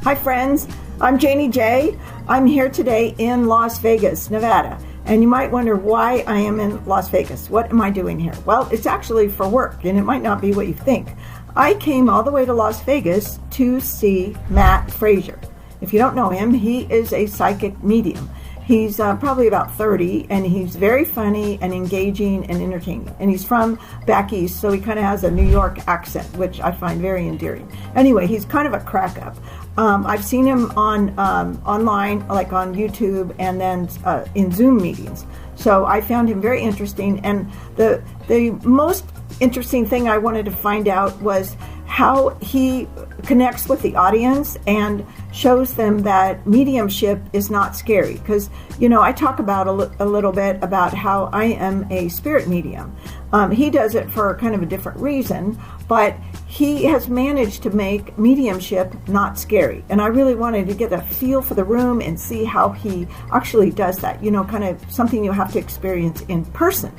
Hi friends, I'm Janie J. I'm here today in Las Vegas, Nevada. And you might wonder why I am in Las Vegas. What am I doing here? Well, it's actually for work, and it might not be what you think. I came all the way to Las Vegas to see Matt Fraser. If you don't know him, he is a psychic medium. He's probably about 30, and he's very funny and engaging and entertaining. And he's from back east, so he kind of has a New York accent, which I find very endearing. Anyway, he's kind of a crack-up. I've seen him on online, like on YouTube, and then in Zoom meetings. So I found him very interesting. And the most interesting thing I wanted to find out was how he connects with the audience and shows them that mediumship is not scary. Because, I talk about a little bit about how I am a spirit medium. He does it for kind of a different reason, but he has managed to make mediumship not scary. And I really wanted to get a feel for the room and see how he actually does that, kind of something you have to experience in person.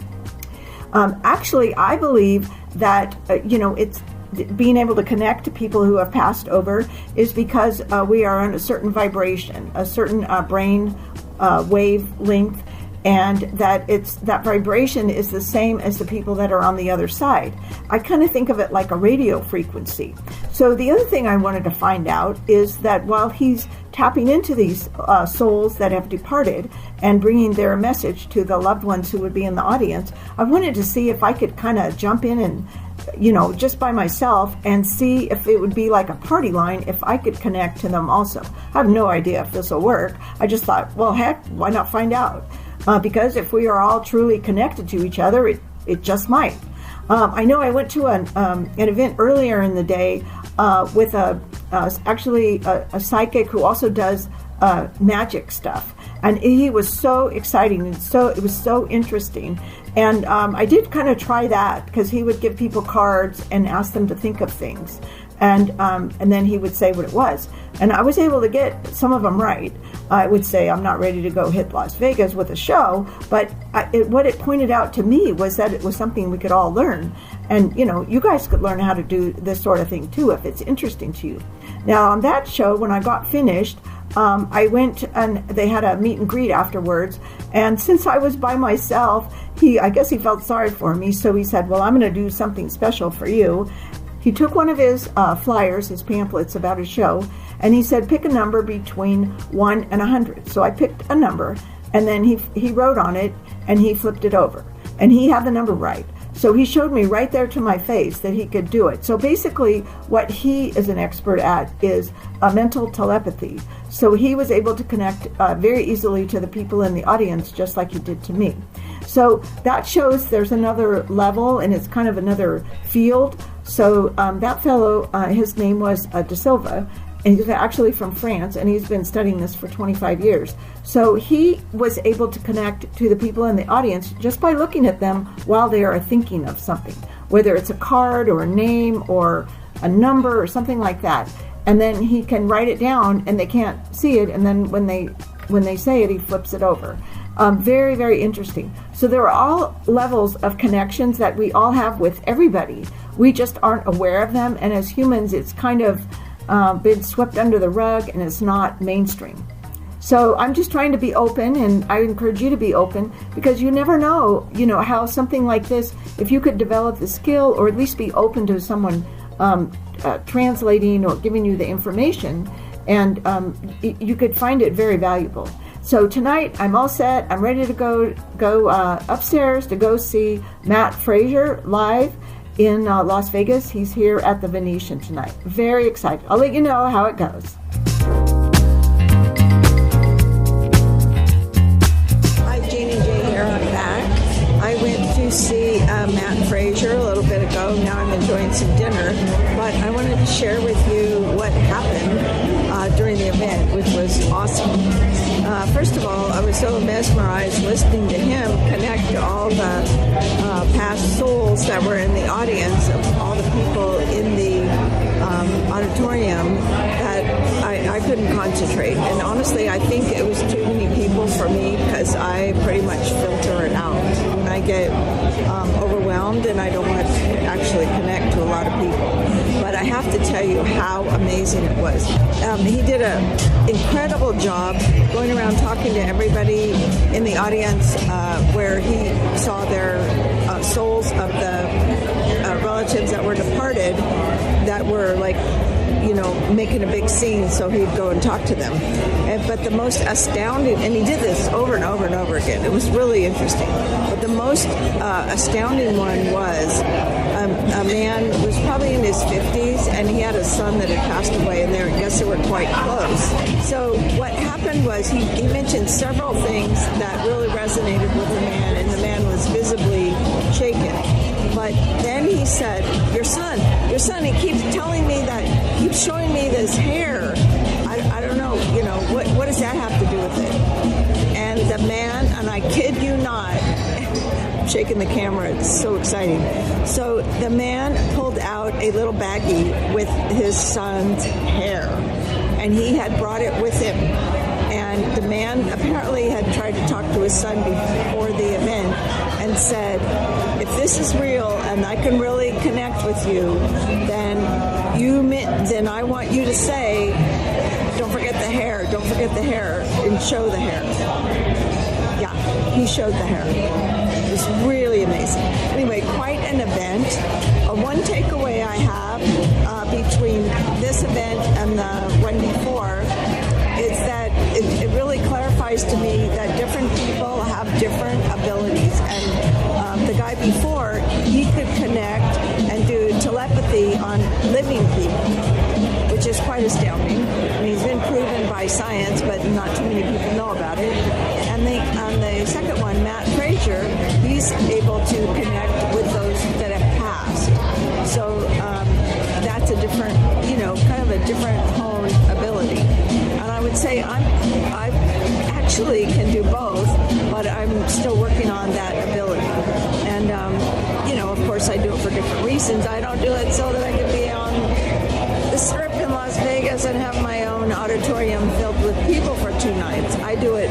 Actually, I believe that, it's being able to connect to people who have passed over is because we are on a certain vibration, a certain brain wavelength, and that vibration is the same as the people that are on the other side. I kind of think of it like a radio frequency. So the other thing I wanted to find out is that while he's tapping into these souls that have departed and bringing their message to the loved ones who would be in the audience, I wanted to see if I could kind of jump in and just by myself and see if it would be like a party line if I could connect to them also. I have no idea if this will work. I just thought, well, heck, why not find out? Because if we are all truly connected to each other, it just might. I know I went to an event earlier in the day with a psychic who also does magic stuff. And he was so exciting, and it was so interesting. And I did kind of try that because he would give people cards and ask them to think of things. And then he would say what it was. And I was able to get some of them right. I would say I'm not ready to go hit Las Vegas with a show, but what it pointed out to me was that it was something we could all learn. And, you guys could learn how to do this sort of thing too if it's interesting to you. Now, on that show, when I got finished, I went and they had a meet and greet afterwards. And since I was by myself, I guess he felt sorry for me. So he said, well, I'm going to do something special for you. He took one of his flyers, his pamphlets about his show, and he said, pick a number between 1 and 100. So I picked a number, and then he wrote on it, and he flipped it over. And he had the number right. So he showed me right there to my face that he could do it. So basically what he is an expert at is mental telepathy. So he was able to connect very easily to the people in the audience, just like he did to me. So that shows there's another level, and it's kind of another field. So that fellow, his name was De Silva, and he's actually from France, and he's been studying this for 25 years. So he was able to connect to the people in the audience just by looking at them while they are thinking of something, whether it's a card or a name or a number or something like that. And then he can write it down, and they can't see it, and then when they say it, he flips it over. Very, very interesting. So there are all levels of connections that we all have with everybody. We just aren't aware of them, and as humans, it's kind of been swept under the rug, and it's not mainstream. So I'm just trying to be open, and I encourage you to be open, because you never know, how something like this, if you could develop the skill or at least be open to someone translating or giving you the information, and you could find it very valuable. So tonight I'm all set. I'm ready to go upstairs to go see Matt Fraser live in Las Vegas. He's here at the Venetian tonight. Very excited. I'll let you know how it goes. Hi, Janie J here. I'm back. I went to see Matt Fraser a little bit ago. Now I'm enjoying some dinner. But I wanted to share with you what happened during the event, which was awesome. First of all, I was so mesmerized listening to him connect to all the past souls that were in the audience, of all the people in the auditorium, that I couldn't concentrate. And honestly, I think it was too many people for me, because I pretty much filter it out. And I get overwhelmed, and I don't want to actually actually connect to a lot of people. But I have to tell you how amazing it was. He did an incredible job going around talking to everybody in the audience where he saw their souls of the relatives that were departed that were like, making a big scene, so he'd go and talk to them. But the most astounding, and he did this over and over and over again, it was really interesting. But the most astounding one was a man who was probably in his 50s, and he had a son that had passed away, and I guess they were quite close. So what happened was he mentioned several things that really resonated with the man, and the man was visibly shaken. But then he said, your son, he keeps telling me that, keeps showing me this hair. I don't know, what does that have to do with it? And the man, and I kid you not, I'm shaking the camera, it's so exciting. So the man pulled out a little baggie with his son's hair, and he had brought it with him. And the man apparently had tried to talk to his son before the event and said, if this is real and I can really connect with you, then I want you to say, don't forget the hair, and show the hair. Yeah, he showed the hair. It was really amazing. Anyway, quite an event. One takeaway I have between this event and the one before is that it really clarifies to me that different people have different abilities. And the guy before, he could connect and do telepathy on living people, which is quite astounding. I mean, it's been proven by science, but not too many people know about it. And on the second one, Matt Fraser, he's able to connect with those that have passed. So that's a different, kind of a different honed ability. And I would say I actually can do both, but I'm still working on that ability. And, of course, I do it for different reasons. I don't do it so that I can be on the Strip in Las Vegas and have my own auditorium filled with people for 2 nights. I do it,